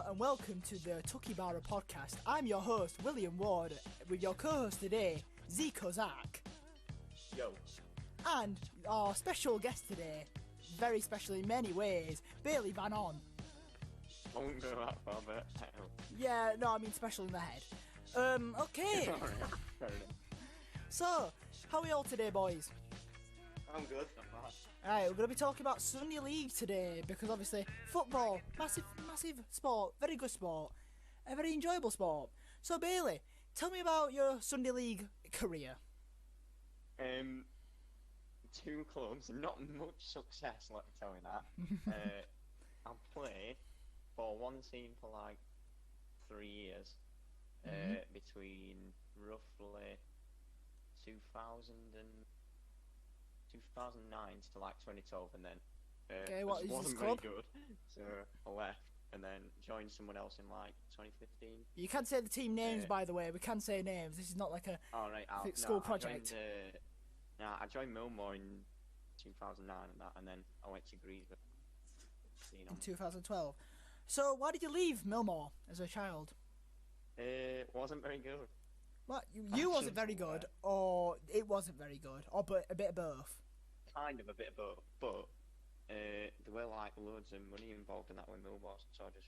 and welcome to the Tuckybara podcast. I'm your host, William Ward, with your co-host today, Zico Zach. Yo. And our special guest today, very special in many ways, Bailey Vernon. I wouldn't go that far, but Yeah, no, I mean special in the head. Okay. Fair enough. So, how are we all today, boys? I'm good. Not bad. Alright, we're going to be talking about Sunday League today, because obviously, football, massive sport, very good sport, a very enjoyable sport. So Bailey, tell me about your Sunday League career. 2 clubs, not much success, let me tell you that. I played for one team for like 3 years, between roughly 2009 to like 2012, and then Okay, what it is wasn't this very club? good, so I left and then joined someone else in like 2015. You can't say the team names, by the way. We can say names. This is not like a school project. I joined Millmore in 2009 and that, and then I went to Greensburg in 2012. So why did you leave Millmore as a child? It wasn't very good. What, you wasn't very good, or it wasn't very good, or but a bit of both? Kind of a bit of both, but there were like loads of money involved in that with Millwall, so I just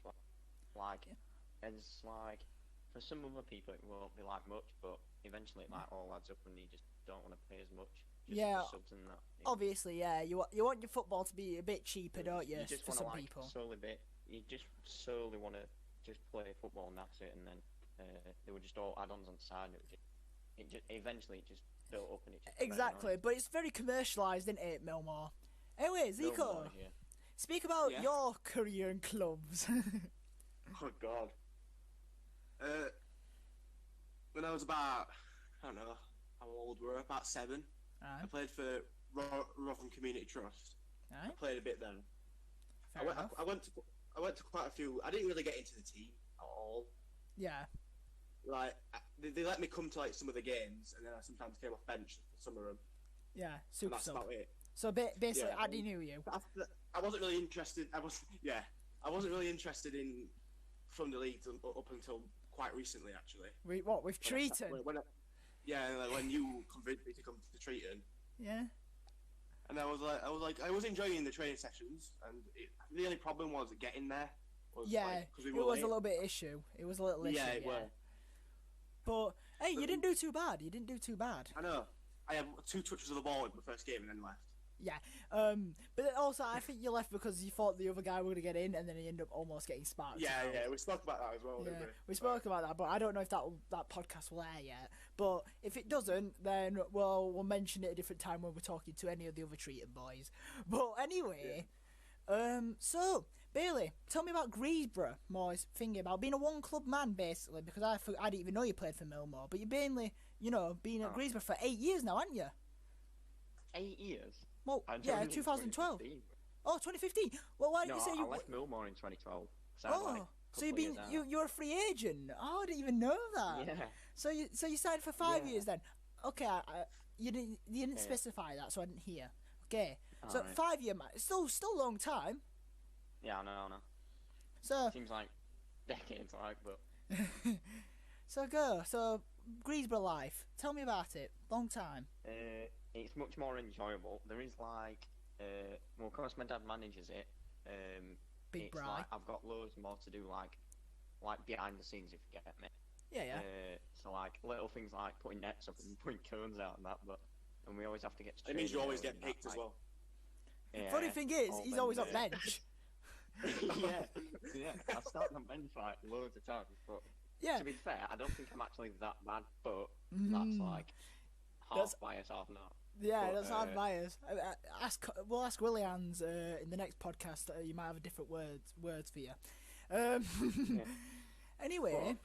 it's like for some other people it won't be like much, but eventually it like all adds up and you just don't want to pay as much. Just Yeah, for subs and that. obviously, yeah. You want your football to be a bit cheaper, don't you? You just for want to some like people. you just solely want to just play football and that's it, and then they were just all add-ons on the side. And eventually it just built up and it just Exactly, but it's very commercialised, isn't it, Millmore? Anyway, Zico, Millmore, yeah. speak about your career in clubs. Oh God. When I was about, I don't know how old we were, about 7. I played for Rotherham Community Trust. I played a bit then. I went to quite a few. I didn't really get into the team at all. Yeah. Like they let me come to like some of the games, and then I sometimes came off bench for some of them. Yeah, And super that's sub. about it. So basically, I already knew you. After that, I wasn't really interested. I wasn't really interested in from the league up until quite recently, actually. With Treaton? When you convinced me to come to Treaton. Yeah. And I was enjoying the training sessions, and the only problem was getting there. It was a little bit issue. It was a little issue. Yeah, it was. But hey, you didn't do too bad. I know. I had 2 touches of the ball in my first game and then left. Yeah. But also, I think you left because you thought the other guy were going to get in, and then he ended up almost getting sparked. Yeah. We spoke about that as well. Yeah, didn't we spoke about that, but I don't know if that podcast will air yet. But if it doesn't, then we'll mention it a different time when we're talking to any of the other Treaton boys. But anyway, so Bailey, tell me about Greensboro. More thinking about being a one-club man, basically, because I didn't even know you played for Millmore, but you've mainly, been at Greensboro for 8 years now, haven't you? 8 years. Well, yeah, 2012. Oh, 2015. Well, why didn't you say I left Millmore in 2012. So you're a free agent. Oh, I didn't even know that. Yeah. So you signed for 5 years then. Okay, you didn't specify that, so I didn't hear. Okay, so 5 year man, still a long time. Yeah, I know. So seems like decades, but. So Greensboro life. Tell me about it. Long time. It's much more enjoyable. There is of course my dad manages it. Big bride. I've got loads more to do, like behind the scenes, if you get me. Yeah. So like little things like putting nets up and putting cones out and that, and we always have to get. It means you always get picked as well. Yeah, funny thing is, he's always on bench. yeah. I started on bench like loads of times, but to be fair, I don't think I'm actually that bad. But that's like half bias, half not. Yeah, that's half bias. We'll ask Williams in the next podcast. You might have a different words for you. Anyway,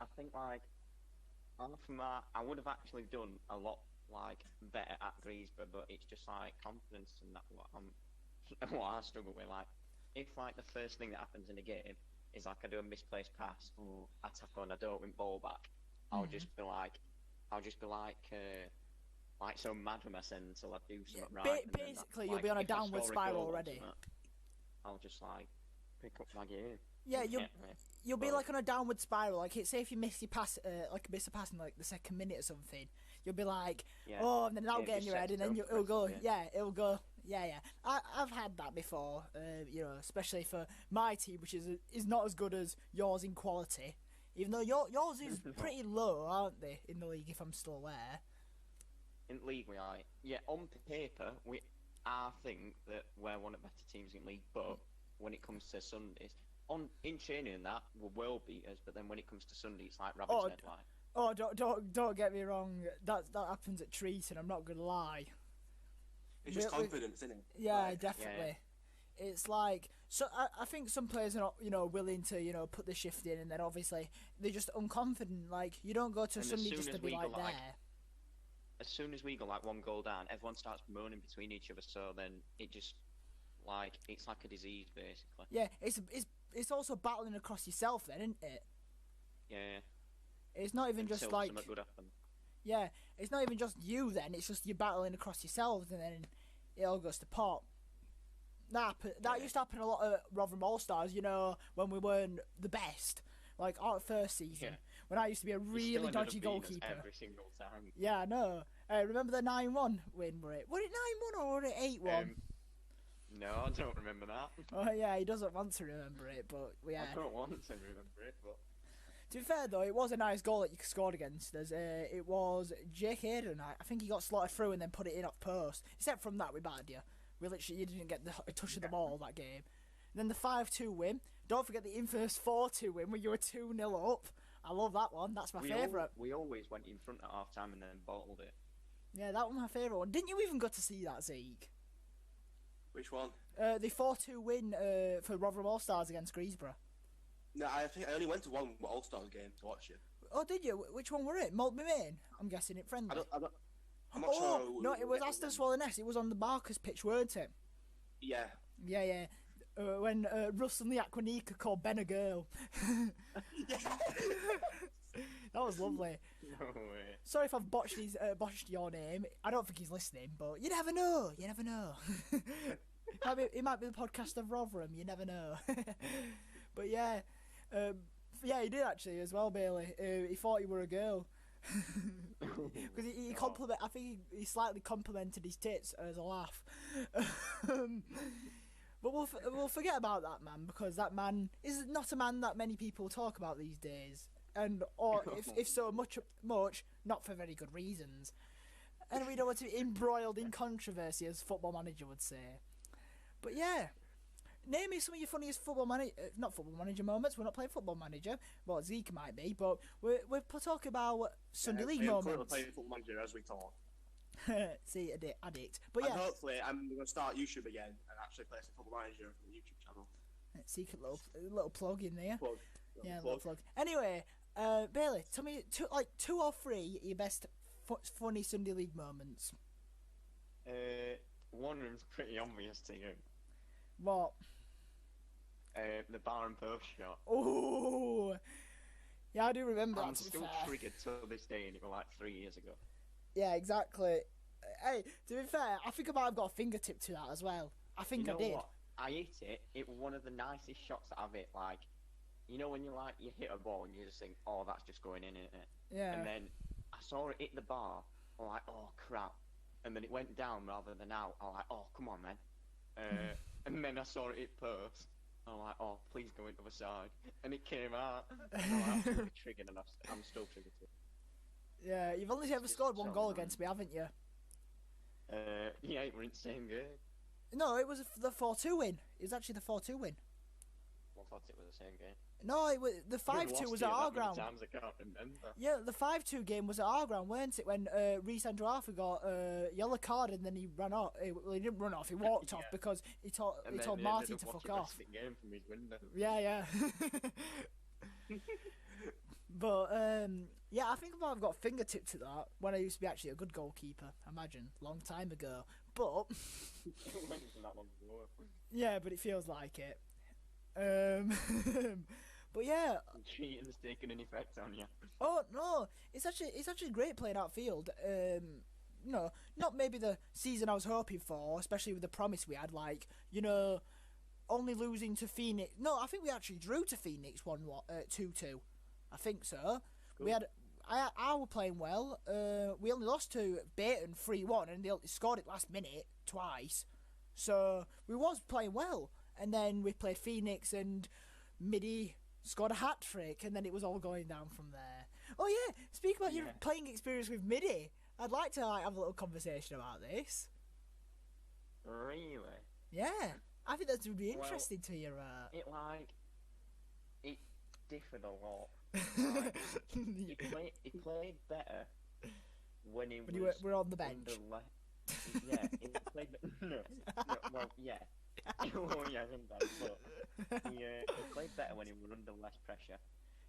I think I would have actually done a lot better at Greensboro, but it's just like confidence and that what I struggle with. Like if the first thing that happens in a game is I do a misplaced pass or I tackle and I don't win ball back, I'll just be like so mad with myself until I do something right. Basically, you'll be on a downward spiral already. I'll just pick up my game. Yeah, you'll be like on a downward spiral. Like, say if you miss your pass, miss a pass in like the second minute or something, you'll be like, oh, and then that'll get in your head, and then it'll go, it'll go, yeah. I've had that before, especially for my team, which is not as good as yours in quality, even though yours is pretty low, aren't they, in the league? If I'm still aware. In league, we are. Yeah, on paper, I think that we're one of the better teams in league, but when it comes to Sundays. In training and that, we're world beaters, but then when it comes to Sunday, it's like rabbit's headline. Oh, don't get me wrong. That happens at Treason. I'm not gonna lie. It's just confidence, isn't it? Yeah, like, definitely. Yeah. It's like I think some players are not willing to put the shift in, and then obviously they're just unconfident. Like, you don't go to Sunday just to be like there. As soon as we go like one goal down, everyone starts moaning between each other. So then it just it's like a disease basically. Yeah, it's also battling across yourself then, isn't it? Yeah. It's not even just like... good happen. Yeah, it's not even just you then, it's just you battling across yourselves, and then it all goes to pot. That used to happen a lot at Rotherham All-Stars, when we weren't the best. Like, our first season, when I used to be a really dodgy goalkeeper. Every single time. Yeah, I know. Remember the 9-1 win, Was it 9-1 or was it 8-1? No, I don't remember that. Oh yeah, he doesn't want to remember it, but yeah. I don't want to remember it, but... To be fair though, it was a nice goal that you scored against us. It was Jake Hayden. I think he got slotted through and then put it in off post. Except from that, we battered you. You didn't get a touch of the ball that game. And then the 5-2 win. Don't forget the infamous 4-2 win where you were 2-0 up. I love that one. That's my favourite. We always went in front at half time and then bottled it. Yeah, that was my favourite one. Didn't you even go to see that, Zeke? Which one? The 4-2 win for Rotherham All-Stars against Greensboro. No, I think I only went to one All-Stars game to watch it. Oh, did you? Which one were it? Maltby Main? I'm guessing it friendly. I'm not sure. No, it was Aston Swallowness. It was on the Barker's pitch, weren't it? Yeah. Yeah. When Russ and the Aquanica called Ben a girl. That was lovely. No way. Sorry if I've botched your name. I don't think he's listening, but you never know. You never know. It might be the podcast of Rotherham. You never know. But yeah, he did actually as well, Bailey. He thought you were a girl. Because he I think he slightly complimented his tits as a laugh. But we'll forget about that man, because that man is not a man that many people talk about these days, or if so much, not for very good reasons. And we don't want to be embroiled in controversy, as Football Manager would say. But yeah, name me some of your funniest not Football Manager moments. We're not playing Football Manager. Well, Zeke might be, but we're talking about Sunday League moments. I'm playing Football Manager as we talk. See, addict. But yeah, and hopefully I'm going to start YouTube again and actually play some Football Manager on the YouTube channel. Secret little plug in there. Little plug. Anyway, Bailey, tell me two or three your best funny Sunday League moments. One of them's pretty obvious to you. What? The bar and post shot. Oh, yeah, I do remember that. I'm still triggered to this day, and it was like 3 years ago. Yeah, exactly. Hey, to be fair, I think I might have got a fingertip to that as well. I think I did. What? I hit it. It was one of the nicest shots that I've hit. Like, when you hit a ball and you just think, oh, that's just going in, isn't it? Yeah. And then I saw it hit the bar. I'm like, oh crap. And then it went down rather than out. I'm like, oh, come on, man. And then I saw it hit post. I'm like, oh, please go into the side. And it came out. I'm absolutely triggered, and I'm still triggered to it. Yeah, you've only ever scored one goal against me, haven't you? Yeah, we're in the same game. No, it was the 4-2 win. It was actually the 4-2 win. I thought it was the same game. No, the 5-2 was at our ground. Times I can't remember. Yeah, the 5-2 game was at our ground, weren't it? When Reece Andrew Arthur got a yellow card and then he ran off. Well, he didn't run off. He walked off because he told Marty to fuck off. Game from his window. Yeah. But yeah, I think I've got a fingertip to that when I used to be actually a good goalkeeper. Imagine, long time ago. But yeah, but it feels like it. But yeah, cheating's taken an effect on you. Oh no, it's actually great playing outfield. Not maybe the season I was hoping for, especially with the promise we had. Like, only losing to Phoenix. No, I think we actually drew to Phoenix 2-2. I think so. Cool. We had. I were playing well. We only lost to Burton 3-1, and they scored it last minute twice. So we was playing well, and then we played Phoenix, and Midi scored a hat trick, and then it was all going down from there. Oh yeah, speak about your playing experience with Midi. I'd like to have a little conversation about this. Really? Yeah, I think that would be interesting to hear. It differed a lot. Like, he played better when he were on the bench. Yeah, he played. Well, yeah. Oh yeah, sometimes, but he played better when he was under less pressure.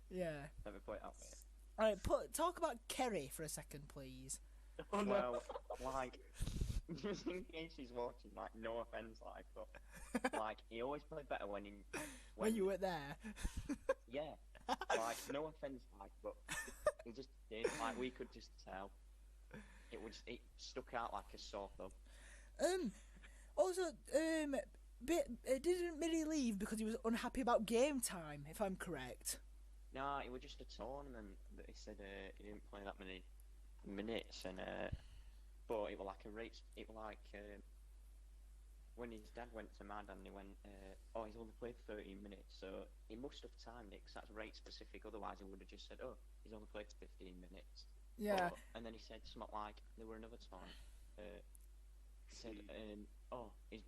Yeah. Let me put it that way. All right, talk about Kerry for a second, please. Well, like, just in case he's watching, like, no offense, like, but like, he always played better when you were there. Yeah. Like, no offense, like, but he just did. Like, we could just tell. It stuck out like a sore thumb. Also, didn't Midi leave because he was unhappy about game time, if I'm correct? No, it was just a tournament that he said he didn't play that many minutes, and but it was like when his dad went to Mad and he went, he's only played 13 minutes, so he must have timed it because that's rate specific. Otherwise, he would have just said, he's only played 15 minutes. Yeah. And then he said something like, there were another time. He said, he's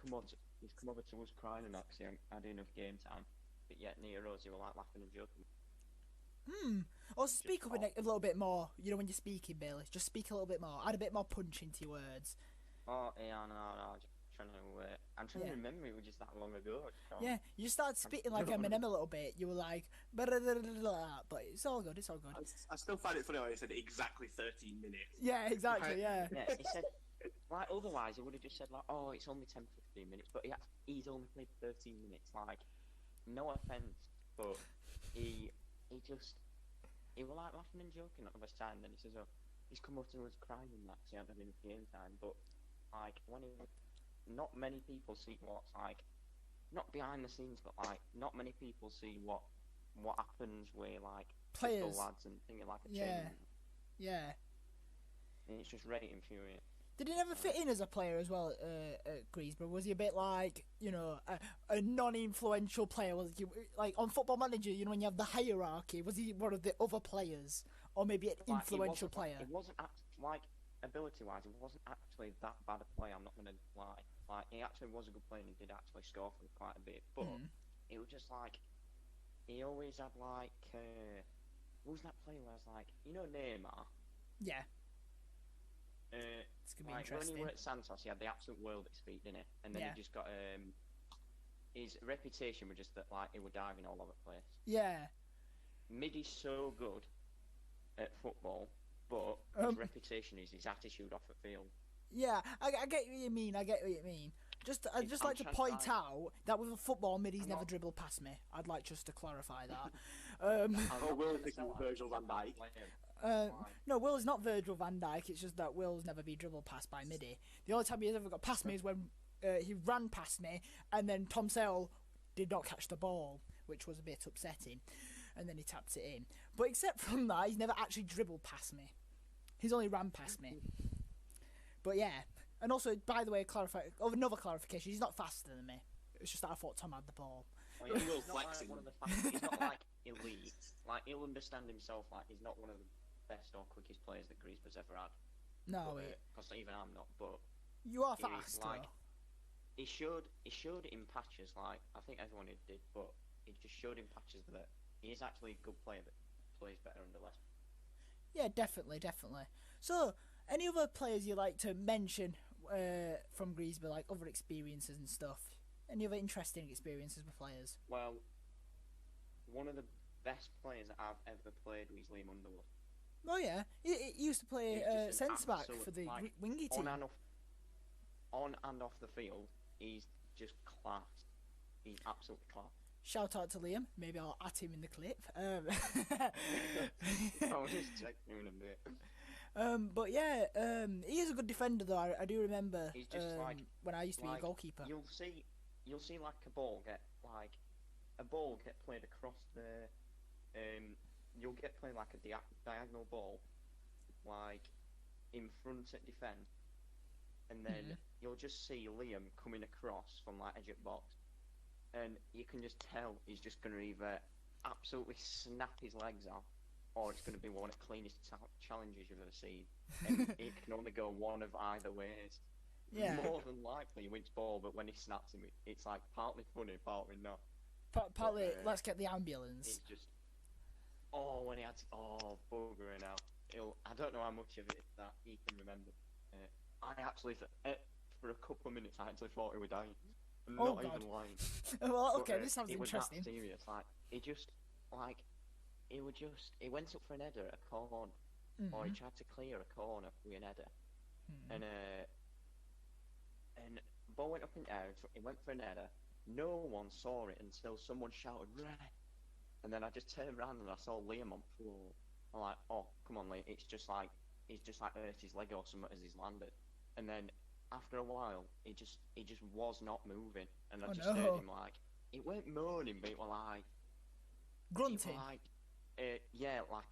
come over to us crying and actually had enough game time. But yet near us, he were like laughing and joking. Also, speak up a little bit more. You know, when you're speaking, Bailey, just speak a little bit more. Add a bit more punch into your words. Oh yeah, no. I'm trying to remember. It was just that long ago. Yeah, you started spitting like Eminem a little bit. You were like, blah, blah, blah, blah, but it's all good. It's all good. I still find it funny when he said exactly 13 minutes. Yeah, exactly. Yeah. Yeah, he said. Like, otherwise, he would have just said, like, it's only 10-15 minutes, but he's only played 13 minutes. Like, no offence, but he was, like, laughing and joking at the time. Then he says, he's come up to us crying and that, so he had enough game time. But, like, not many people see what's, like, not behind the scenes, but, like, not many people see what happens with, like, players, lads and thinking, like, a chain. Yeah. And it's just really infuriating. Did he never fit in as a player as well at Greensboro? Was he a bit like, you know, a non-influential player? Was he, like, on Football Manager, you know, when you have the hierarchy, was he one of the other players? Or maybe an influential player? It wasn't, like, ability-wise, he wasn't actually that bad a player, I'm not going to lie. Like, he actually was a good player and he did actually score for quite a bit. But it was just like, he always had, like, who was that player where I was like, you know Neymar? Yeah. It's gonna be interesting. When he were at Santos, he had the absolute world at speed, didn't he? And then he just got his reputation was just that, like, he was diving all over the place. Yeah. Midi's so good at football, but his reputation is his attitude off the field. Yeah, I get what you mean. I'd just like to point out that with football, Midi's never dribbled past me. I'd like just to clarify that. Will thinking Virgil van Dijk. No, Will is not Virgil van Dijk. It's just that Will's never been dribbled past by Midi. The only time he's ever got past me is when he ran past me, and then Tom Sale did not catch the ball, which was a bit upsetting, and then he tapped it in. But except from that, he's never actually dribbled past me. He's only ran past me. But yeah, and also, by the way, another clarification: he's not faster than me. It's just that I thought Tom had the ball. Well, he's not like one of the fastest. He's not like elite. Like, he'll understand himself. Like, he's not one of the best or quickest players that Greensborough's ever had. No, because even I'm not. But you are fast. Like, he showed it in patches. Like, I think everyone did, but it just showed in patches that he is actually a good player that plays better under less. Yeah, definitely. So, any other players you like to mention from Greensboro, like other experiences and stuff? Any other interesting experiences with players? Well, one of the best players that I've ever played was Liam Underwood. Oh yeah, he used to play centre back for the wingy team. On and off the field, he's just class. He's absolutely class. Shout out to Liam. Maybe I'll at him in the clip. I'll just check him in a bit. But yeah, he is a good defender though. I do remember he's just like, when I used to be a goalkeeper. You'll see you'll see like a ball get played across the you'll get played like a diagonal ball like in front at defend, and then you'll just see Liam coming across from like edge of box, and you can just tell he's just going to either absolutely snap his legs off, or it's going to be one of the cleanest challenges you've ever seen, and it can only go one of either ways. Yeah. More than likely he wins ball, but when he snaps him, it's like partly funny, partly not. Partly, let's get the ambulance. It's just, when he had to, buggering out. I don't know how much of it that he can remember. I actually, for a couple of minutes, I actually thought he would die. I'm not God. even lying. Well, okay, this sounds it interesting. Was that serious. Like, he went up for an header at a corner, or he tried to clear a corner with an header, and ball went up in the air. He went for an header. No one saw it until someone shouted "Red," and then I just turned around and I saw Liam on the floor. I'm like, oh, come on, Liam. He's just like hurt his leg or something as he's landed. And then after a while, he just was not moving, and I just heard him like, it weren't moaning, but it was like grunting. Like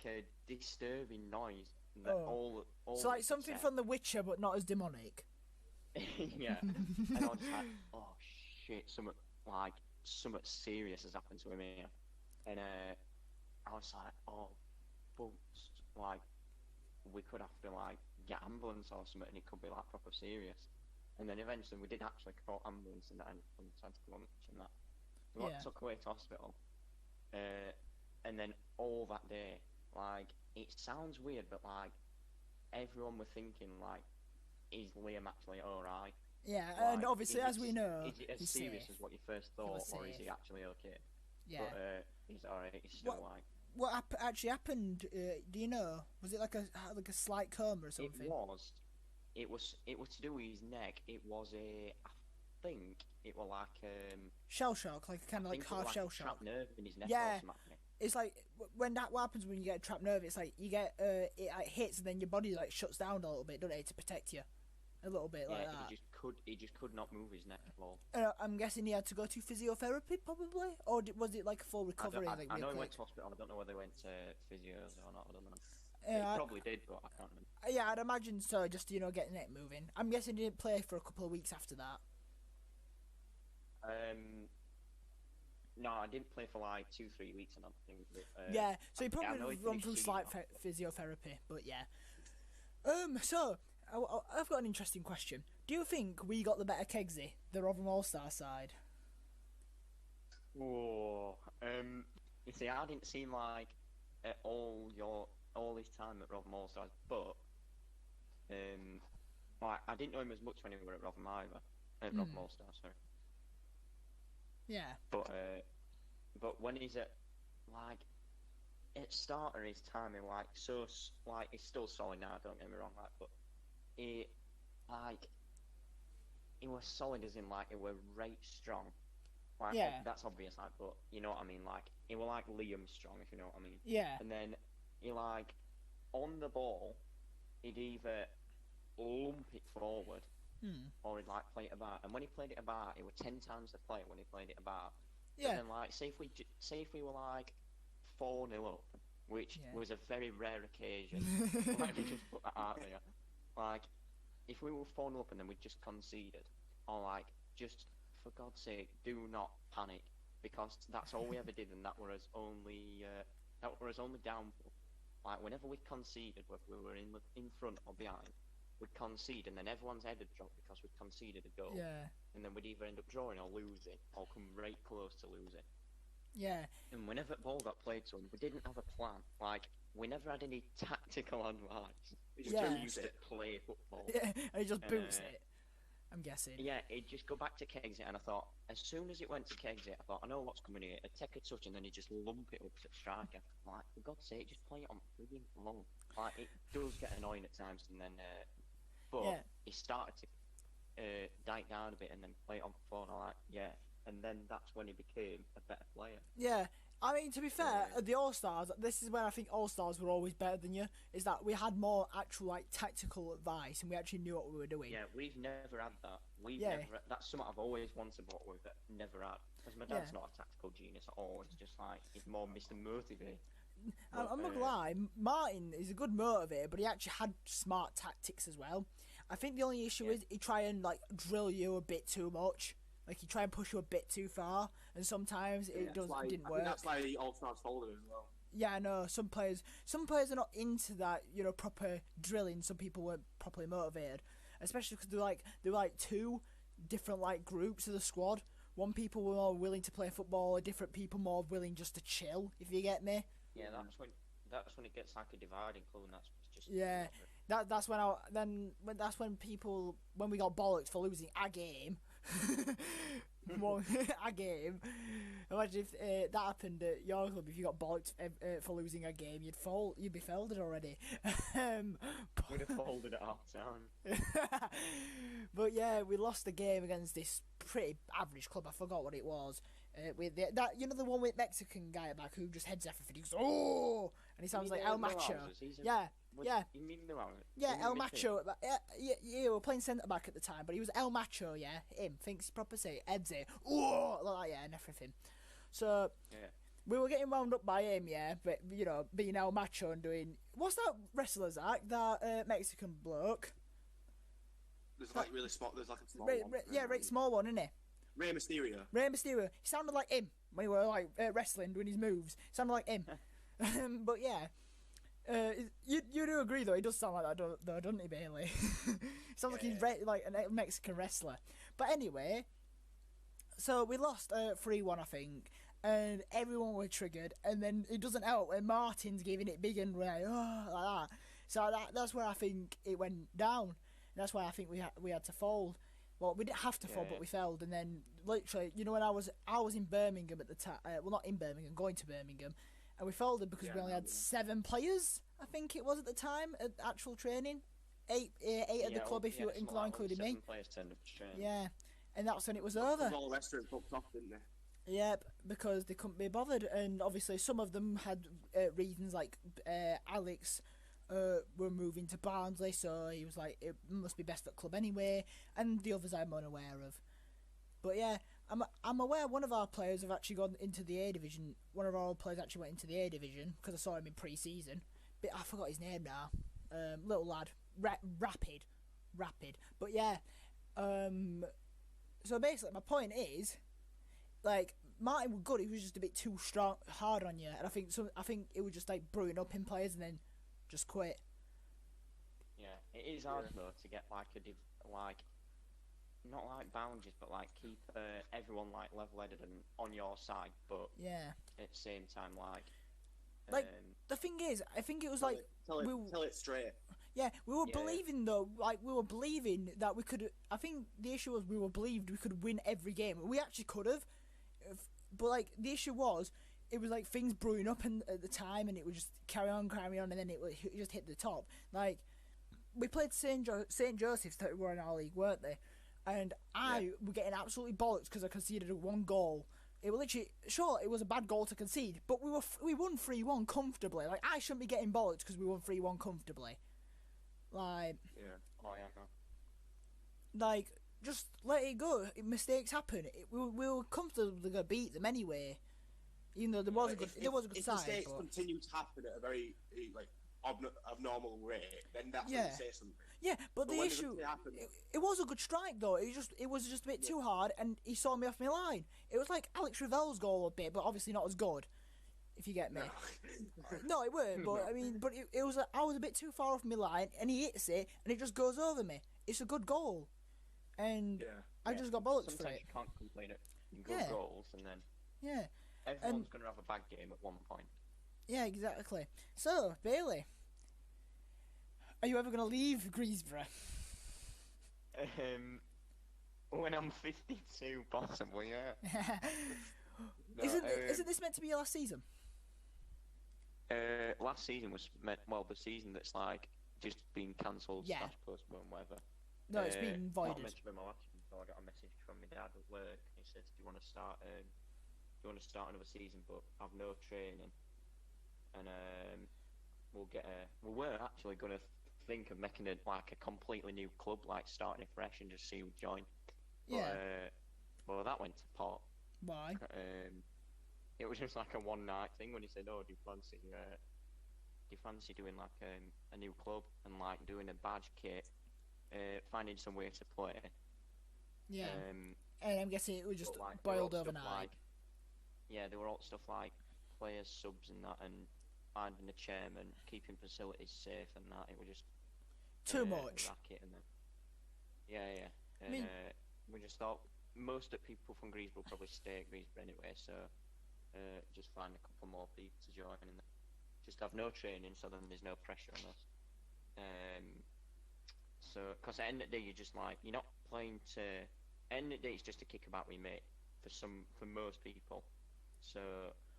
a disturbing noise. And all so like something from The Witcher, but not as demonic. Yeah. And I was like, oh shit, something serious has happened to him here. And I was like, oh, but like we could have to like get ambulance or something, and it could be like proper serious. And then eventually we did actually call ambulance and that, and that. We got took away to hospital. And then all that day, like, it sounds weird, but like everyone were thinking like, is Liam actually alright? Yeah, like, and obviously, as we know, is it as serious as what you first thought, or is he actually okay? Yeah. But he's alright. He's still like. What actually happened? Do you know? Was it like a slight coma or something? It was to do with his neck. It was I think it was like shell shock, like kind of like half shell shock. Trapped nerve in his neck. Yeah. Or something. It's like what happens when you get a trapped nerve. It's like you get it like hits, and then your body like shuts down a little bit, doesn't it, to protect you, a little bit like that. He just could not move his neck at all. I'm guessing he had to go to physiotherapy, probably, or was it like a full recovery? I know he went to hospital. I don't know whether he went to physios or not. I don't know. He probably did, but I can't remember. Yeah, I'd imagine so. Just getting it moving. I'm guessing he didn't play for a couple of weeks after that. No, I didn't play for like 2-3 weeks, and I think. Yeah, so he probably run through slight physiotherapy, but yeah. So I've got an interesting question. Do you think we got the better Kegsy, the Rotherham All-Star side? Oh, you see, I didn't seem like all this time at Rotherham All-Stars, but like I didn't know him as much when we were at Rotherham either. Rotherham All-Stars, sorry. Yeah. But when he's at like at start of his time, he's still solid now. Don't get me wrong, but he was solid as in like he was right strong. Like that's obvious, like, but you know what I mean. Like he was like Liam strong, if you know what I mean. Yeah. And then he like on the ball, he'd either lump it forward. Or he'd like play it about, and when he played it about, it was 10 times the player when he played it about. Yeah. And then like, say if we were like 4-0 up, which was a very rare occasion. Let me just put that out there. Like, if we were 4-0 up and then we just conceded, or like, just for God's sake, do not panic, because that's all we ever did, and that were us only downfall. Like, whenever we conceded, whether we were in front or behind, we'd concede, and then everyone's head would drop because we'd conceded a goal. Yeah. And then we'd either end up drawing or losing, or come right close to losing. Yeah. And whenever the ball got played to him, we didn't have a plan. Like, we never had any tactical advice. We just used to play football. Yeah, and he just boots it, I'm guessing. Yeah, he'd just go back to Kegsy, and I thought, as soon as it went to Kegsy, I thought, I know what's coming here. I'd take a touch, and then he'd just lump it up to the striker. Like, for God's sake, just play it on freaking long. Like, it does get annoying at times, and then... But he started to die down a bit and then play it on the phone. I'm like, and then that's when he became a better player. Yeah, I mean, to be fair, the All-Stars, this is where I think All-Stars were always better than you, is that we had more actual, like, tactical advice, and we actually knew what we were doing. Yeah, we've never had that. That's something I've always wanted, but we've never had. Because my dad's not a tactical genius at all, it's just like, he's more Mr. Motivate. I'm not gonna lie, Martin is a good motivator, but he actually had smart tactics as well. I think the only issue is he try and, like, drill you a bit too much. Like, he try and push you a bit too far, and sometimes it didn't work. I think that's why All-Stars folded as well. Yeah, I know. Some players are not into that, proper drilling. Some people weren't properly motivated, especially because there were like two different like groups of the squad. One people were more willing to play football, and different people more willing just to chill. If you get me. Yeah, that's when it gets like a dividing clue, and that's just that's when we got bollocks for losing a game. A game. Imagine if that happened at your club. If you got bollocks for losing a game, you'd be folded already. We'd have folded at half time. But yeah, we lost the game against this pretty average club. I forgot what it was. With the one with Mexican guy at back who just heads everything. He goes, oh, and he sounds like El Macho. Yeah. You mean Milano? Yeah, El Macho. Yeah, we were playing centre back at the time, but he was El Macho. Yeah, him thinks proper say Edze. Oh, like that, yeah, and everything. So we were getting wound up by him, yeah, but being El Macho and doing what's that wrestler Zach? That Mexican bloke. There's like really small. There's like a small one. Yeah, right, small one, isn't it? Rey Mysterio. He sounded like him when he were like wrestling, doing his moves. He sounded like him. But yeah. You do agree though, he does sound like that though, doesn't he, Bailey? Sounds like he's like a Mexican wrestler. But anyway, so we lost 3-1 I think, and everyone were triggered, and then it doesn't help when Martin's giving it big and like that. So that's where I think it went down. And that's why I think we had to fold. Well, we didn't have to fold, but we failed. And then literally, when I was in Birmingham at the time, well, not in Birmingham, going to Birmingham. And we folded because we only had 7 players, I think it was at the time, at actual training. 8 at the club, if you including me. 7 players turned up to train. Yeah, and that's when it was over. All the rest of it booked off, didn't they? Yep, because they couldn't be bothered. And obviously some of them had reasons, like Alex were moving to Barnsley, so he was like, it must be best at club anyway. And the others I'm unaware of. But yeah, I'm aware one of our players have actually gone into the A division. One of our old players actually went into the A division because I saw him in pre-season. But I forgot his name now. Little lad, rapid. But yeah, so basically my point is, like, Martin was good. He was just a bit too hard on you, and I think it was just like brewing up in players and then just quit. Yeah, it is hard though to get like not like boundaries, but like keep everyone like level-headed and on your side, but at the same time like the thing is, I think it was like tell it straight. Yeah, we were believing though, like we were believing that we could. I think the issue was we believed we could win every game. We actually could have, but like the issue was, it was like things brewing up at the time, and it would just carry on, and then it just hit the top. Like we played St. Joseph's that were in our league, weren't they? And I were getting absolutely bollocks because I conceded 1 goal. It was literally, sure, it was a bad goal to concede, but we won 3-1 comfortably. Like, I shouldn't be getting bollocks because we won 3-1 comfortably. Like, like, just let it go. Mistakes happen. We were comfortably going to beat them anyway. Even though there was a good side. If mistakes continue to happen at a very like abnormal rate, then that's when you say something. Yeah, but the issue, it was a good strike though. It was just a bit too hard, and he saw me off my line. It was like Alex Ravel's goal a bit, but obviously not as good. If you get me. No, it weren't. But I mean, but it was. I was a bit too far off my line, and he hits it, and it just goes over me. It's a good goal, and I just got bollocks for it. Sometimes you can't complain at good goals, and then everyone's going to have a bad game at one point. Yeah, exactly. So Bailey, are you ever going to leave Greensboro? When I'm 52, possibly, yeah. No, isn't this meant to be your last season? Last season was the season that's like just been cancelled / postponed, whatever. No, it's been voided. Not meant to be my last one, so I got a message from my dad at work. He said, "Do you want to start you want to start another season but have no training, and we were actually going to think of making it like a completely new club, like starting it fresh and just see who joined. Yeah. Well, that went to pot. Why? It was just like a one night thing when he said, "Oh, do you fancy doing like a new club and like doing a badge kit, finding some way to play?" Yeah. And I'm guessing it was just like, boiled overnight. Like, yeah, there were all stuff like players, subs, and that, and finding a chairman, keeping facilities safe, and that. It was just too much. Racket and then, yeah. And, I mean, we just thought most of the people from Greensboro probably stay at Greensboro anyway, so just find a couple more people to join and just have no training, so then there's no pressure on us. So, because at the end of the day, you're just like, you're not playing to. At the end of the day, it's just a kick about we mate for most people. So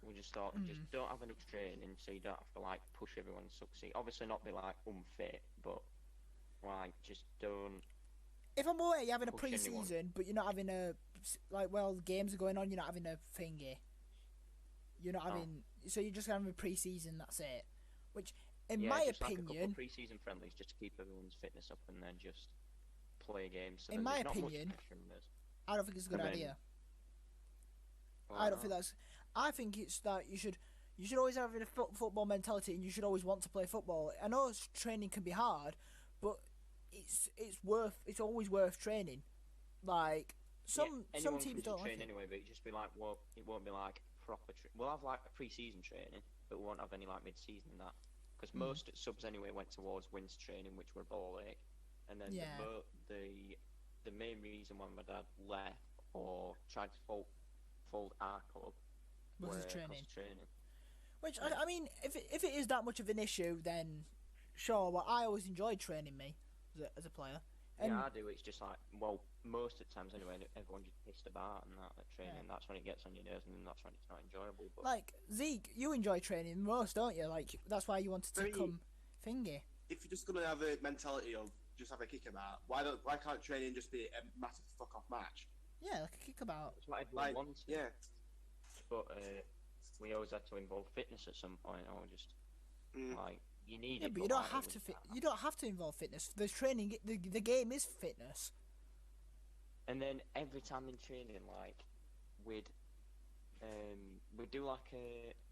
we just thought, just don't have enough training, so you don't have to like push everyone to succeed. Obviously, not be like unfit, but like just don't. If I'm aware, you're having a pre-season, but you're not having a games are going on. You're not having a thingy. You're not having, so you're just having a pre-season. That's it. Which, in my opinion, like a couple pre-season friendlies just to keep everyone's fitness up, and then just play games. So in my opinion, I don't think it's a good idea. I don't think that's. I think it's that you should always have a football mentality, and you should always want to play football. I know training can be hard, but it's always worth training. Like some teams don't train like it. Anyway, but it just be like, well, it won't be like proper. We'll have like a pre-season training, but we won't have any like mid-season and that. Because most subs anyway went towards winter training, which were ball ache, and then the main reason why my dad left or tried to fold our club was his training. Which I mean, if it is that much of an issue, then sure. Well, I always enjoyed training me as a player. And yeah, I do. It's just like, well, most of the times anyway, everyone's just pissed about and that at training. Yeah. That's when it gets on your nerves, and then that's when it's not enjoyable. But like Zeke, you enjoy training most, don't you? Like that's why you wanted to come thingy. If you're just gonna have a mentality of just have a kickabout, why can't training just be a massive fuck off match? Yeah, like a kickabout. It's what everyone wants. Yeah. But we always had to involve fitness at some point, or just like. You need it, but you don't have to. You don't have to involve fitness. There's training. The game is fitness. And then every time in training, like we'd do like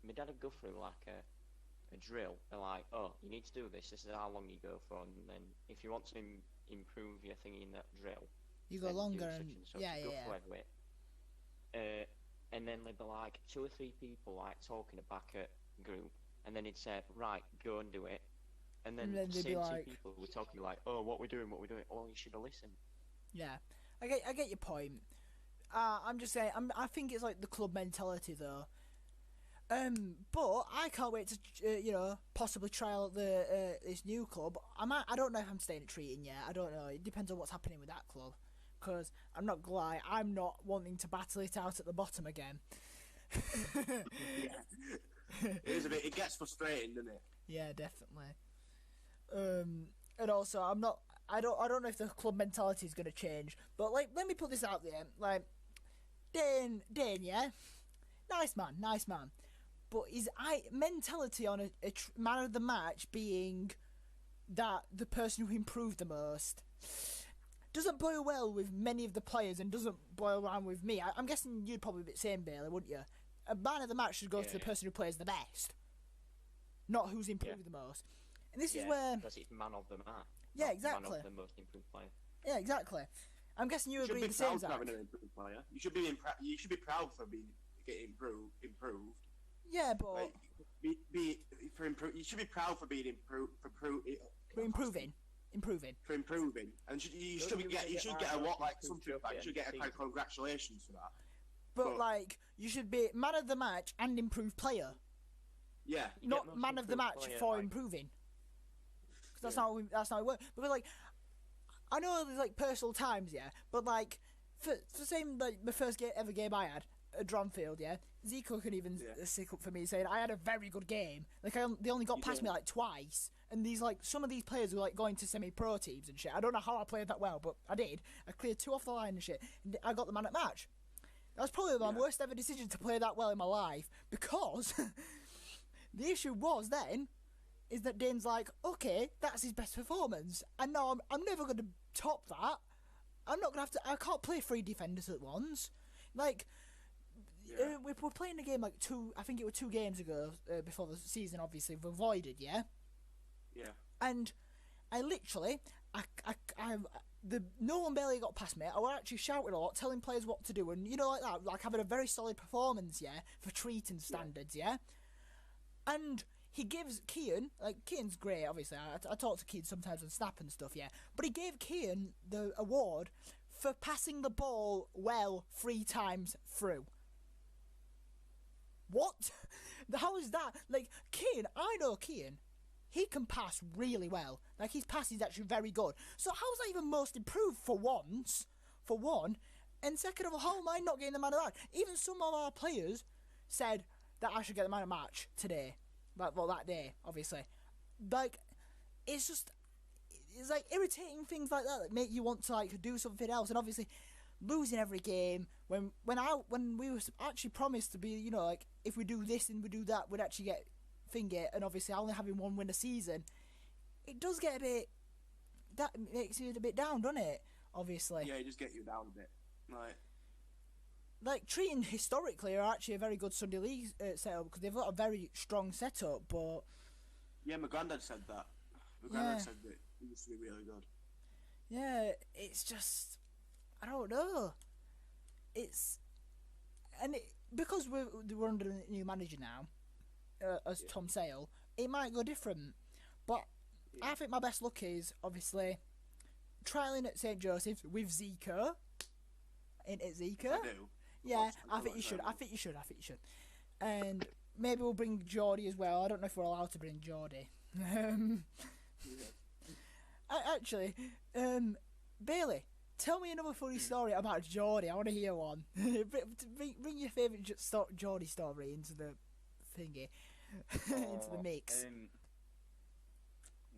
my dad would go through like a drill. They're like, oh, you need to do this. This is how long you go for, and then if you want to improve your thing in that drill, you go longer and such, go for it. And then there'd be like 2 or 3 people like talking back at group. And then he'd say, right, go and do it. And then the same 2 people were talking like, oh, what we're doing. Oh, you should have listened. Yeah, I get your point. I'm just saying, I think it's like the club mentality though. But I can't wait to possibly try out this new club. I don't know if I'm staying at Treating yet. I don't know. It depends on what's happening with that club. Because I'm not gonna lie, I'm not wanting to battle it out at the bottom again. It is a bit. It gets frustrating, doesn't it? Yeah, definitely. And also, I don't know if the club mentality is gonna change. But like, let me put this out there. Like, Dane, yeah, nice man. But his mentality on a man of the match being that the person who improved the most doesn't boil well with many of the players and doesn't boil around with me. I'm guessing you'd probably be the same, Bailey, wouldn't you? A man of the match should go to the person who plays the best, not who's improved the most. And this is where because it's man of the match. Yeah, exactly. Man of the most improved player. Yeah, exactly. I'm guessing you agree the same. You should be proud for having an improved player. You should be proud for getting improved. Yeah, but like, you should be proud for being improving. For improving, and you should get a lot like something back. You should get a kind of congratulations for that. But like, you should be man of the match and improved player. Yeah. Not man of the match for improving. That's not how it works. Because like, I know there's like personal times, yeah. But like, for the same like the first ever game I had at Dronfield, yeah. Zico can even stick up for me saying I had a very good game. Like they only got past me like twice. And these like some of these players were like going to semi-pro teams and shit. I don't know how I played that well, but I did. I cleared 2 off the line and shit. And I got the man at match. That was probably my worst ever decision to play that well in my life, because the issue was then is that Dane's like, okay, that's his best performance, and now I'm never going to top that. I'm not going to have to. I can't play 3 defenders at once. Like, we were playing a game like I think it was 2 games ago, before the season obviously voided, yeah? Yeah. And I literally, no one barely got past me. I was actually shouting a lot, telling players what to do, and like that, like having a very solid performance, yeah, for treating standards, yeah. And he gives Kean, like, Kean's great, obviously. I talk to Kean sometimes on Snap and stuff, yeah. But he gave Kean the award for passing the ball well 3 times through. What? How is that? Like, Kean, I know Kean. He can pass really well. Like, his pass is actually very good. So how's that even most improved for once? For one. And second of all, how am I not getting the man of the match? Even some of our players said that I should get the man of the match today. Like, well, that day, obviously. Like, it's like irritating things like that that make you want to, like, do something else. And obviously, losing every game, when we were actually promised to be, like, if we do this and we do that, we'd actually get thingy, and obviously only having 1 win a season, it does get a bit, that makes you a bit down, doesn't it? Obviously. Yeah, it just get you down a bit. Like Treaton historically are actually a very good Sunday League setup, because they've got a very strong setup, but... Yeah, my granddad said that. My granddad said that it used to be really good. Yeah, it's just... I don't know. Because we're under a new manager now, as Tom Sale, it might go different. But I think my best luck is, obviously, trialling at St. Joseph's with Zika. Ain't it, Zika? I do. Yeah, I think you should. And maybe we'll bring Geordie as well. I don't know if we're allowed to bring Geordie. Actually, Bailey, tell me another funny story about Geordie. I want to hear one. Bring your favourite Geordie story into the thingy, into the mix.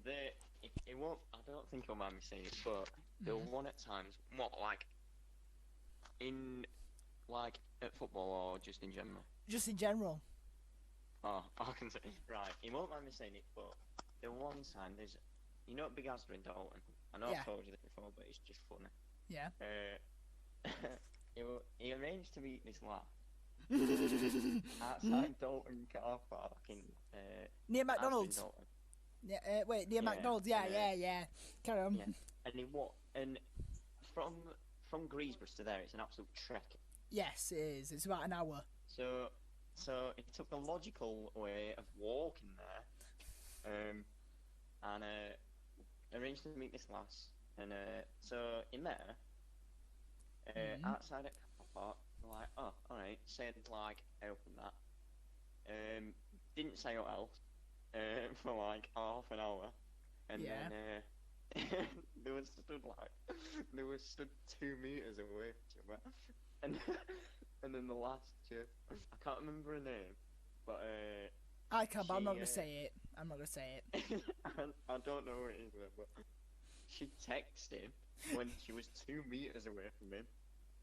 It won't. I don't think you'll mind me saying it, but there were one at times. What, like at football or just in general? Just in general. Oh, I can say right. He won't mind me saying it, but there was one time there's, Big Asda in Dalton. I know I've told you that before, but it's just funny. Yeah. He arranged to meet this lad outside Dalton car park in near McDonald's. Yeah. Near McDonald's. Yeah. Carry on. Yeah. And from Greensboro to there, it's an absolute trek. Yes, it is. It's about an hour. So it took the logical way of walking there, and arranged to meet this lass, and so in there, outside at car park, we're like, oh, all right, said like I opened that, didn't say what else, for like half an hour, and then they were stood 2 meters away from each other, and then the last chick, I can't remember her name, but I can, but I'm not gonna say it. I'm not gonna say it. I don't know what it is, but she texted him when she was 2 meters away from him.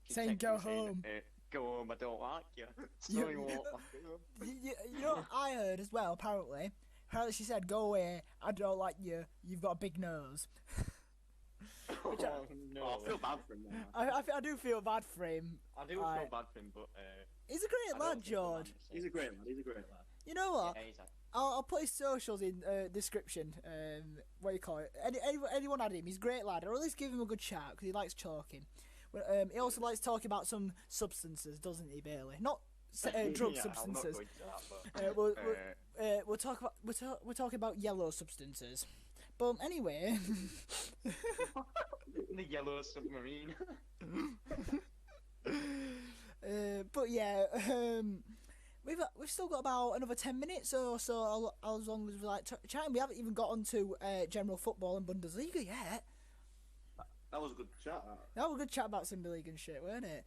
Saying, go home. Go home, I don't like you. So he walked back home. You know what I heard as well, apparently she said, go away, I don't like you, you've got a big nose. Which I feel bad for him now. I do feel bad for him. I do feel bad for him, but... he's a great lad, George. He's a great lad. You know what? Yeah, exactly. I'll put his socials in description. What do you call it? Anyone add him? He's a great lad. Or at least give him a good shout, because he likes talking. He also likes talking about some substances, doesn't he, Bailey? Not drug substances. We're talking about yellow substances. But anyway, the yellow submarine. But yeah, we've still got about another 10 minutes or so. As long as we like chatting, we haven't even got onto general football and Bundesliga yet. That was a good chat. That was a good chat about Sunday League and shit, weren't it?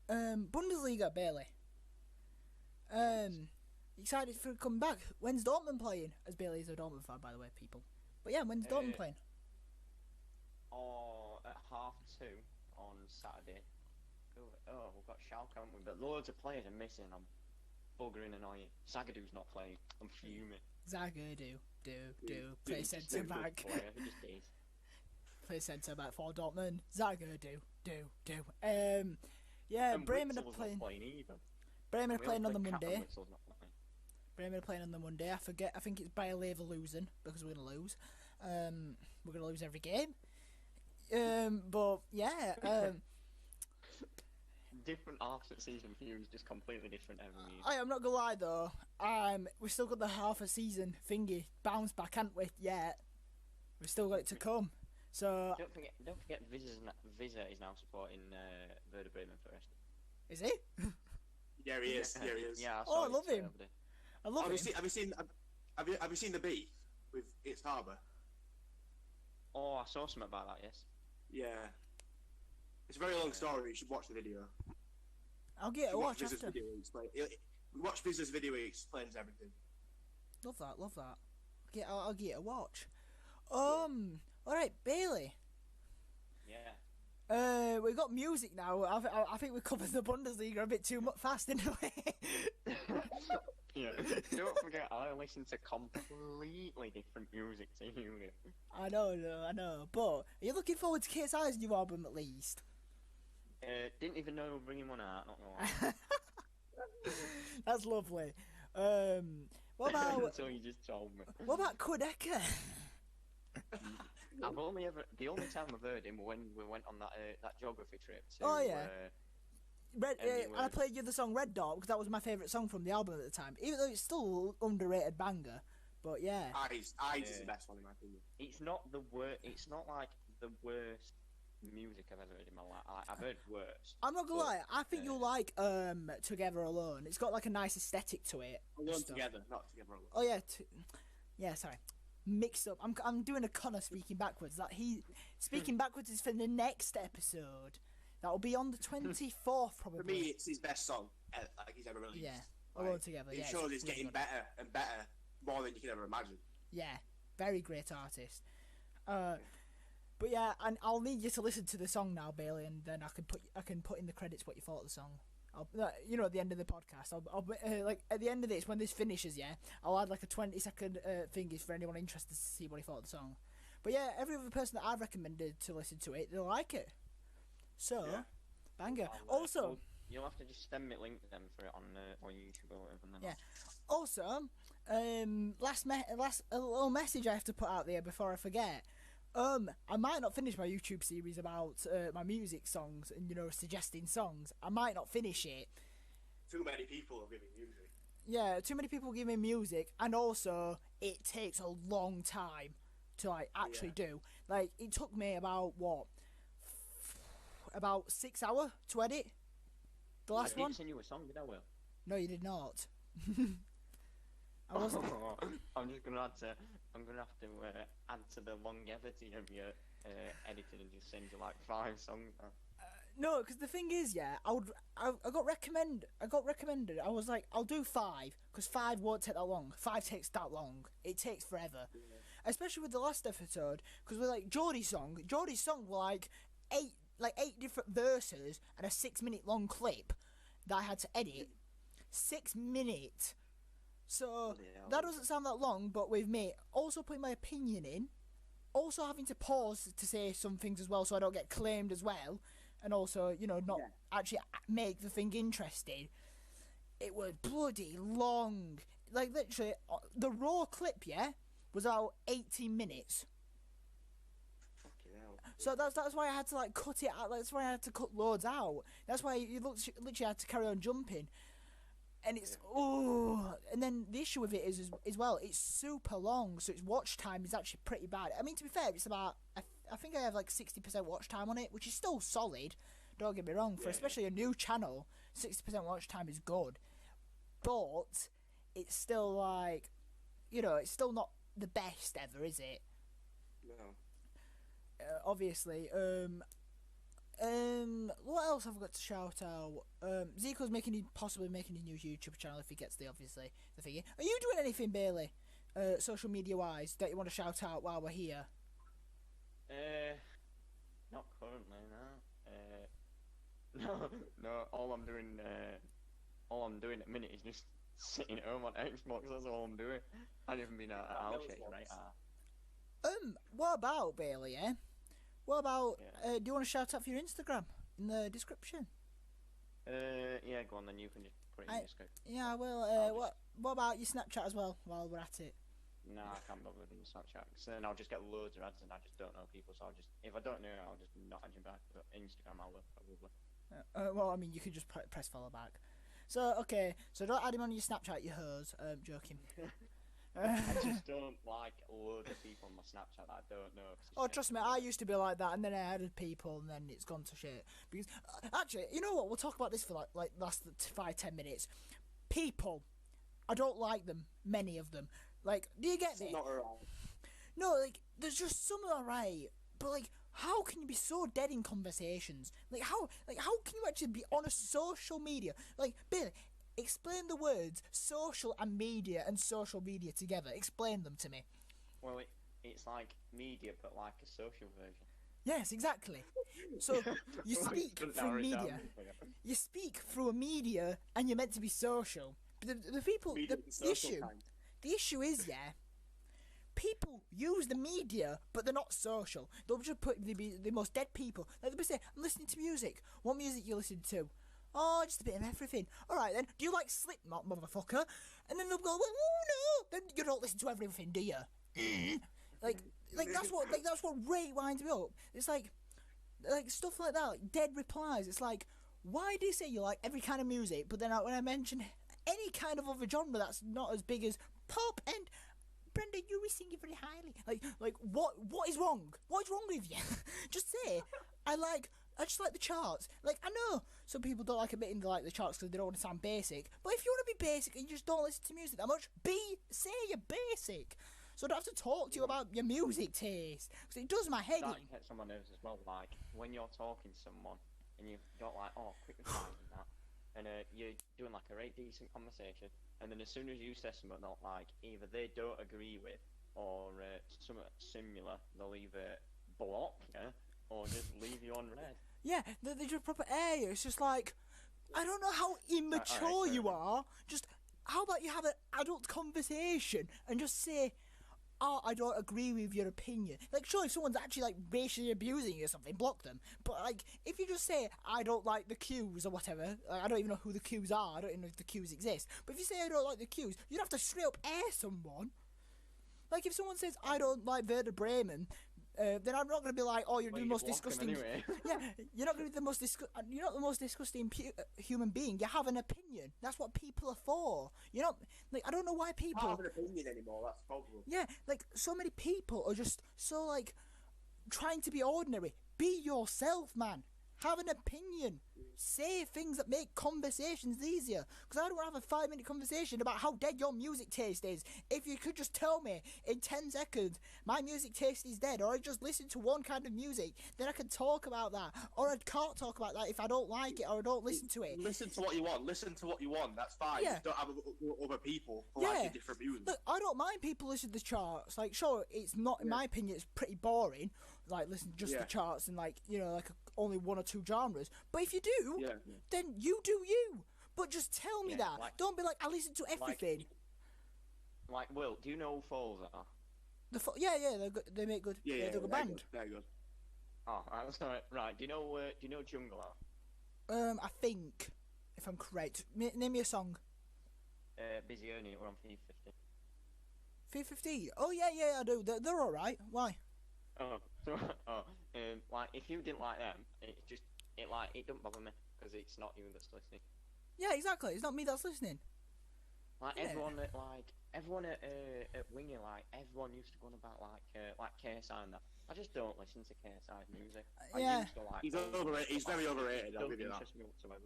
Bundesliga, Bailey. Excited for come back. When's Dortmund playing? As Bailey's a Dortmund fan, by the way, people. But yeah, when's Dortmund playing? Or at 2:30 on Saturday. Oh, we've got Schalke, haven't we? But loads of players are missing. I'm buggering annoying. Zagadu's not playing. I'm fuming. Zagadu, play centre back. Play centre back for Dortmund. Zagadu, yeah, And Bremen are Witzel's playing. Not playing either. Bremen are We playing on the also played Cat and Monday. Witzel's not playing. Bremen are playing on the Monday. I think it's Bayer Leverkusen because we're gonna lose. We're gonna lose every game. But yeah. Different half of season views, just completely different every year. I'm not gonna lie though. We've still got the half a season thingy bounce back, haven't we? Yet we've still got it to come. So Don't forget, Visa is now supporting Werder Bremen first. is he? Yeah, he is. Yeah, he is. Yeah. Oh, I love him. I love him. Have you seen the beef with It's Harbour? Oh, I saw something about that. Yes. Yeah. It's a very long story. You should watch the video. I'll get a watch Viz's after. video. Watch Viz's video. He explains everything. Love that. I'll get a watch. All right, Bailey. Yeah. We got music now. I think we covered the Bundesliga a bit too much fast, didn't we? Yeah. Don't forget, I listen to completely different music to you. I know. But are you looking forward to KSI's new album at least? Didn't even know we were bringing one out. Not gonna lie. That's lovely. What about? Until you just told me. What about Kudeka? The only time I've heard him when we went on that geography trip. To, Oh, yeah. Red, Anyway. I played you the song Red Dot because that was my favourite song from the album at the time. Even though it's still underrated banger, but yeah. Eyes is the best one in my opinion. It's not the worst. It's not like the worst music I've ever heard in my life. I've heard worse. I'm not gonna lie. I think you'll like Together Alone. It's got like a nice aesthetic to it. Alone together, not together alone. Oh yeah, sorry. Mixed up. I'm doing a Connor speaking backwards. That he speaking backwards is for the next episode. That'll be on the 24th probably. For me, it's his best song he's ever released. Yeah, Like, Alone Together. It Yeah, shows it's he's really getting good. better and better, more than you can ever imagine. Yeah, very great artist. But yeah, and I'll need you to listen to the song now, Bailey, and then I can put in the credits what you thought of the song. At the end of the podcast, I'll like at the end of this when this finishes, yeah, I'll add like a 20-second thingy for anyone interested to see what he thought of the song. But yeah, every other person that I've recommended to listen to it, they'll like it. So, Yeah. banger. Well, Also, you'll have to just send me a link to them for it on YouTube or whatever. And then yeah. Also, last a little message I have to put out there before I forget. I might not finish my YouTube series about my music songs and suggesting songs. I might not finish it. Too many people are giving music. Yeah, too many people give me music, and also it takes a long time to actually do. Like it took me about about 6 hours to edit the last I one. did send you a song, did I, Will? No, you did not. I wasn't. I'm gonna have to add to the longevity of your editing and just send you like 5 songs now. No, because the thing is, yeah, I got recommended. I was like, I'll do 5 because 5 won't take that long. 5 takes that long. It takes forever, especially with the last episode. Because with like Geordie's song were like 8 different verses and a 6-minute long clip that I had to edit. 6 minutes. So that doesn't sound that long, but with me also putting my opinion in, also having to pause to say some things as well, so I don't get claimed as well, and also not actually make the thing interesting. It was bloody long. Like literally, the raw clip, was about 18 minutes. Fucking hell. So that's why I had to cut it out. That's why I had to cut loads out. That's why you literally had to carry on jumping. And it's and then the issue with it is as well, it's super long, so its watch time is actually pretty bad. I mean, to be fair, it's about I think I have like 60% watch time on it, which is still solid. Don't get me wrong, for especially a new channel, 60% watch time is good, but it's still it's still not the best ever, is it? No. Obviously. What else have I got to shout out? Zico's possibly making a new YouTube channel if he gets the thingy. Are you doing anything, Bailey, social media wise, that you want to shout out while we're here? Not currently, no. No. All I'm doing at the minute is just sitting at home on Xbox. That's all I'm doing. I haven't even been out at house yet, right? What about Bailey? What about? Do you want to shout out for your Instagram in the description? Yeah, go on then. You can just put it in the script. Yeah, I will. What about your Snapchat as well? While we're at it. No, I can't bother with the Snapchat. Because then I'll just get loads of ads, and I just don't know people. So if I don't know, I'll just not add you back. But Instagram, I will probably. Well, I mean, you could just press follow back. So okay, so don't add him on your Snapchat, you hose. Joking. I just don't like loads of people on my Snapchat that I don't know. Oh, trust me, I used to be like that, and then I added people, and then it's gone to shit. Because actually, you know what? We'll talk about this for like last 5-10 minutes. People, I don't like them. Many of them. Like, do you get me? Not alright. No, like, there's just some alright, but like, how can you be so dead in conversations? Like, how can you actually be on a social media? Like, Billy, explain the words social and media and social media together. Explain them to me. Well, it's like media, but like a social version. Yes, exactly. So you speak through media. You speak through a media, and you're meant to be social. But the people, the issue is, people use the media, but they're not social. They'll just put the most dead people. Like they'll be saying, I'm listening to music. What music you listen to? Oh, just a bit of everything. All right then. Do you like Slipknot, motherfucker? And then they'll go, well, oh no. Then you don't listen to everything, do you? like that's what really winds me up. It's like stuff like that, like dead replies. It's like, why do you say you like every kind of music, but then when I mention any kind of other genre that's not as big as pop and Brenda, you were singing very highly. Like what is wrong? What is wrong with you? Just say I just like the charts. Like, I know some people don't like admitting they like the charts because they don't want to sound basic. But if you want to be basic and you just don't listen to music that much, say you're basic. So I don't have to talk to you about your music taste. Because it does my head in. That gets someone nervous as well. Like, when you're talking to someone and you've got like, oh, quick reply and that. And you're doing like a very decent conversation. And then as soon as you say something that like either they don't agree with or something similar, they'll either block you or just leave you on red. Yeah, they just proper air you. It's just like, I don't know how immature you are. Just, how about you have an adult conversation and just say, oh, I don't agree with your opinion. Like, sure, if someone's actually, like, racially abusing you or something, block them. But, like, if you just say, I don't like the Qs or whatever, like, I don't even know who the Qs are, I don't even know if the Qs exist. But if you say I don't like the Qs, you'd have to straight up air someone. Like, if someone says, I don't like Werder Bremen, then I'm not going to be like, oh, you're the most disgusting. Anyway. Yeah, you're not going to be the most you're not the most disgusting human being. You have an opinion. That's what people are for. You know, like, I don't know why people. I don't have an opinion anymore. That's the problem. Yeah, like so many people are just so like trying to be ordinary. Be yourself, man. Have an opinion. Say things that make conversations easier. Because I don't want to have a 5-minute conversation about how dead your music taste is. If you could just tell me in 10 seconds, my music taste is dead, or I just listen to one kind of music, then I can talk about that. Or I can't talk about that if I don't like it or I don't listen to it. Listen to what you want. Listen to what you want. That's fine. Yeah. Just don't have other people liking different music. Look, I don't mind people listening to the charts. Like, sure, it's not, in my opinion, it's pretty boring. Like, listen to just the charts and, like, you know, like only 1 or 2 genres. But if you do, then you do you. But just tell me that. Like, don't be like, I listen to everything. Like, Will, do you know who Falls are? Yeah, they're good. They make good. They're a good band. They're good. Oh, that's all right. Right, do you know Jungle are? I think, if I'm correct, name me a song. Busy Earning It. We're on 350. 350. Oh yeah, I do. They're all right. Why? Like, if you didn't like them, it don't bother me because it's not you that's listening. Yeah, exactly. It's not me that's listening. Like everyone at Winger, like everyone used to go on about like KSI and that. I just don't listen to KSI's music. I used to, like, he's overrated. He's very overrated. I'll give you that. Me whatsoever.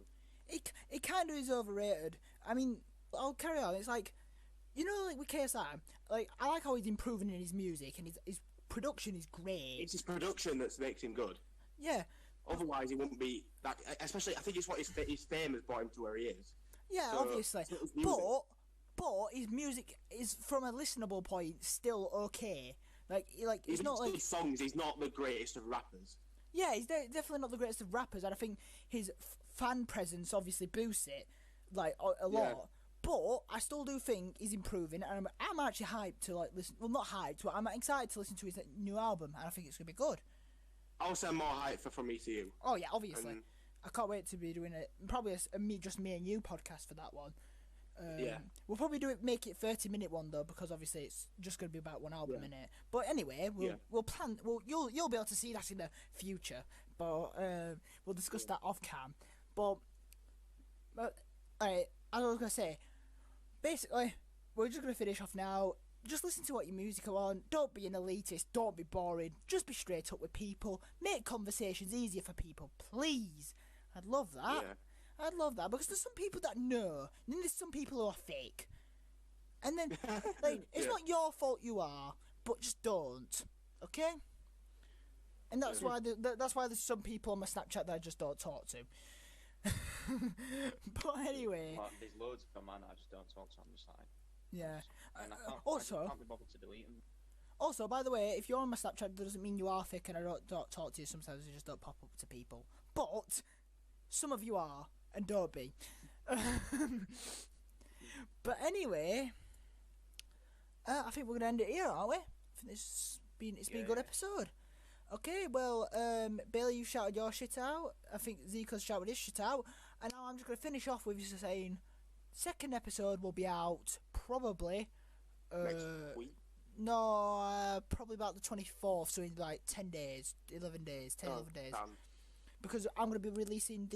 It kind of is overrated. I mean, I'll carry on. It's like, you know, like with KSI, like I like how he's improving in his music and his production is great. It's his production that makes him good. Yeah. Otherwise, he wouldn't be that. Especially, I think it's what his fame has brought him to where he is. Yeah, so, obviously. But his music is, from a listenable point, still okay. Like it's not like his songs. He's not the greatest of rappers. Yeah, he's definitely not the greatest of rappers, and I think his fan presence obviously boosts it like a lot. But I still do think he's improving, and I'm actually hyped to like listen. Well, not hyped, but I'm excited to listen to his new album, and I think it's gonna be good. Also, I'm more hyped for From Me to You. Oh yeah, obviously. I can't wait to be doing it. Probably me and you podcast for that one. We'll probably make it 30-minute one though, because obviously it's just gonna be about one album in it. But anyway, we'll plan. You'll be able to see that in the future. But we'll discuss that off cam. But alright, as I was gonna say, basically we're just gonna finish off now. Just listen to what your music are on. Don't be an elitist. Don't be boring. Just be straight up with people. Make conversations easier for people, please. I'd love that. Yeah. I'd love that, because there's some people that know, and then there's some people who are fake. And then, like, it's not your fault you are, but just don't, okay? And that's why that's why there's some people on my Snapchat that I just don't talk to. But anyway, there's loads of them, man. I just don't talk to on the side. Yeah. And I also, can't be bothered to delete them. Also, by the way, if you're on my Snapchat, that doesn't mean you are fake and I don't talk to you. Sometimes I just don't pop up to people. But some of you are, and don't be. But anyway, I think we're gonna end it here, aren't we? I think it's been a good episode. Okay, well, Bailey, you shouted your shit out. I think Zico's shouted his shit out, and now I'm just gonna finish off with just saying, second episode will be out probably. Next week. No, probably about the 24th, so in like 10 days, 11 days, 11 days. Because I'm going to be releasing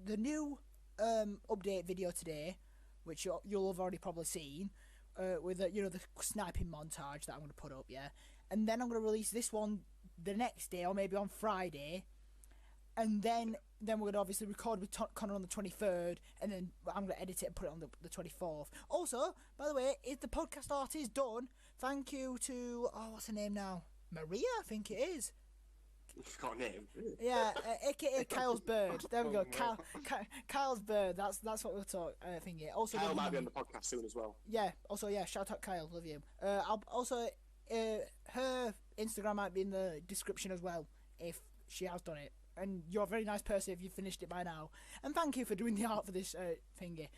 the new update video today, which you'll have already probably seen, with the sniping montage that I'm going to put up, yeah. And then I'm going to release this one the next day, or maybe on Friday, and then we're going to obviously record with Connor on the 23rd, and then I'm going to edit it and put it on the 24th. Also, by the way, if the podcast art is done, thank you to, what's her name now? Maria, I think it is. You've got a name. Yeah, aka Kyle's Bird. There we go, Kyle's Bird. That's what we'll talk. I think it. Also, Kyle might be on the podcast soon as well. Yeah. Also, yeah. Shout out Kyle. Love you. I'll also her Instagram might be in the description as well if she has done it. And you're a very nice person if you've finished it by now. And thank you for doing the art for this thingy.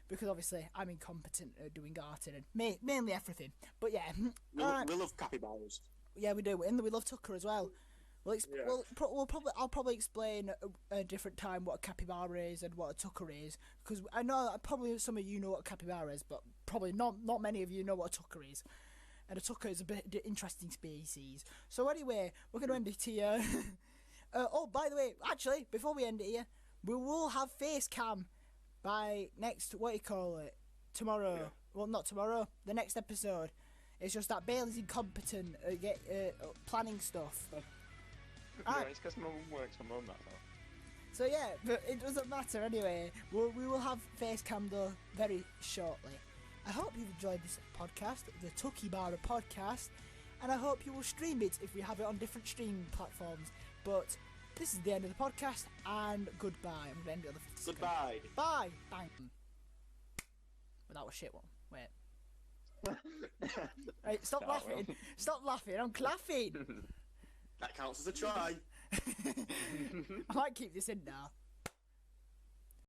Because obviously I'm incompetent at doing arting and mainly everything. But yeah. We love capybaras. Yeah, we do. And we love Tucker as well. I'll probably explain a different time what a capybara is and what a tucker is, because I know probably some of you know what a capybara is, but probably not many of you know what a tucker is. And a tucker is a bit interesting species. So anyway, we're going to end it here. By the way, actually, before we end it here, we will have face cam by tomorrow. Yeah. Well, not tomorrow, the next episode. It's just that Bailey's incompetent at planning stuff. No, it's because Mum works from home, that's all. So yeah, but it doesn't matter anyway. We will have face cam though very shortly. I hope you've enjoyed this podcast, the Tuckybara podcast, and I hope you will stream it if we have it on different streaming platforms. But this is the end of the podcast, and goodbye. I'm going to end it on the 50 Goodbye. Seconds. Bye. Bang. Well, that was shit one. Wait. Right, stop laughing. Stop laughing. I'm clapping. That counts as a try. I might keep this in now.